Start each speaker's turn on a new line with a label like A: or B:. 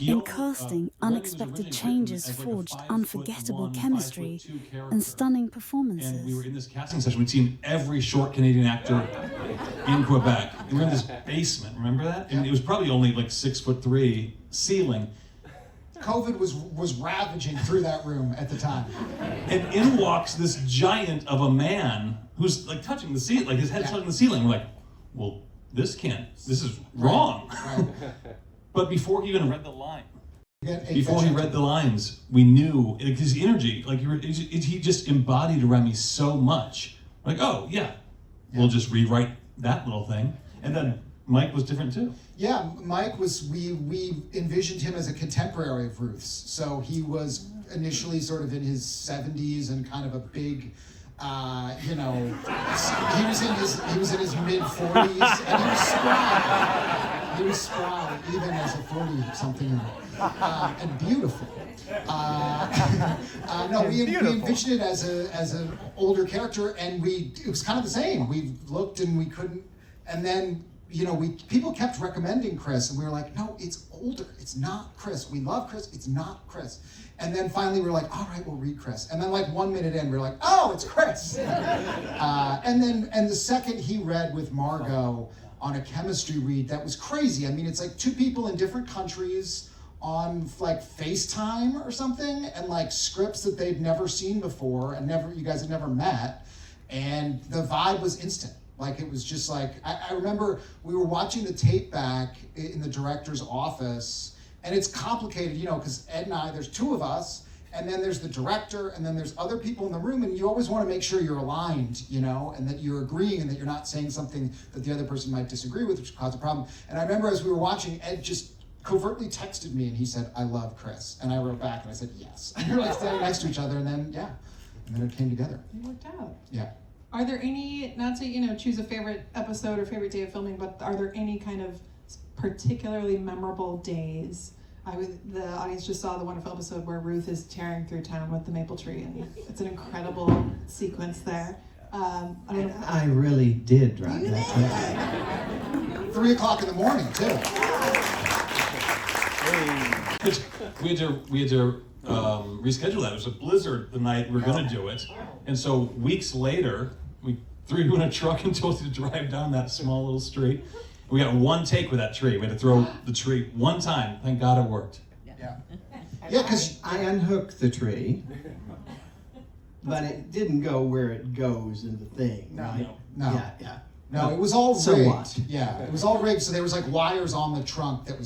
A: In casting, unexpected changes forged unforgettable chemistry and stunning performances.
B: And we were in this casting session. We'd seen every short Canadian actor in Quebec. And we were in this basement, remember that? And it was probably only like 6'3" ceiling.
C: COVID was ravaging through that room at the time.
B: And in walks this giant of a man who's like touching the ceiling, like his head's touching the ceiling. We're like, well, this is wrong.
C: Right.
B: But before he even read the line, we knew, like, his energy, like he just embodied Remy so much. Like, oh yeah, we'll just rewrite that little thing. And then Mike was different too.
C: Yeah, Mike was, we envisioned him as a contemporary of Ruth's. So he was initially sort of in his 70s and kind of a big, he was in his mid 40s and he was spry. He was spry even as a 40-something, and beautiful. We envisioned it as an older character, and it was kind of the same. We looked and we couldn't, and then people kept recommending Chris, and we were like, no, it's older. It's not Chris. We love Chris. It's not Chris. And then finally we were like, all right, we'll read Chris. And then like 1 minute in, we were like, oh, it's Chris. And the second he read with Margot on a chemistry read, that was crazy. I mean, it's like two people in different countries on like FaceTime or something, and like scripts that they'd never seen before and you guys had never met. And the vibe was instant. Like, it was just like, I remember we were watching the tape back in the director's office, and it's complicated, because Ed and I, there's two of us, and then there's the director, and then there's other people in the room, and you always want to make sure you're aligned, and that you're agreeing, and that you're not saying something that the other person might disagree with, which cause a problem. And I remember as we were watching, Ed just covertly texted me, and he said, I love Chris. And I wrote back, and I said, yes. And we were like standing next to each other, and then, and then it came together.
D: It worked out.
C: Yeah.
D: Are there any, not to, choose a favorite episode or favorite day of filming, but are there any kind of particularly memorable days? The audience just saw the wonderful episode where Ruth is tearing through town with the maple tree, and it's an incredible sequence there.
E: I really did drive that.
C: 3 o'clock in the morning, too.
B: We had to reschedule that. It was a blizzard the night we were going to do it. And so weeks later, we threw you in a truck and told you to drive down that small little street. We got one take with that tree. We had to throw the tree one time. Thank God it worked.
C: Yeah, because
E: I unhooked the tree, but it didn't go where it goes in the thing, right?
C: No.
E: Yeah.
C: No, it was all rigged.
E: So what?
C: Yeah, it was all rigged. So there was like wires on the trunk that was